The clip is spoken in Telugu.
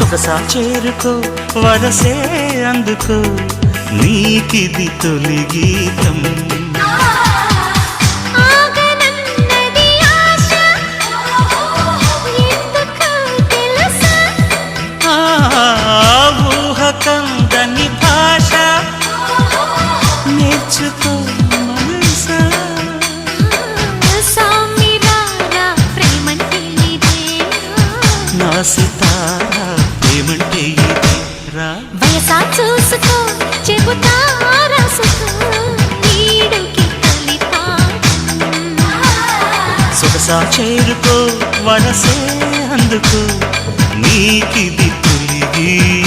సొగసా చేరుకో వరసే అందుకో నీకిది తొలి గీతం కందని భాష నేర్చుకో మనసా ప్రేమంటే నా సితారా ప్రేమంటే ఇదేరా వయసా చూసుకో చెబుతా రాసుకో నీడుకి సొగసా చేరుకో వరసే అందుకో నీకిది తొలి గీతం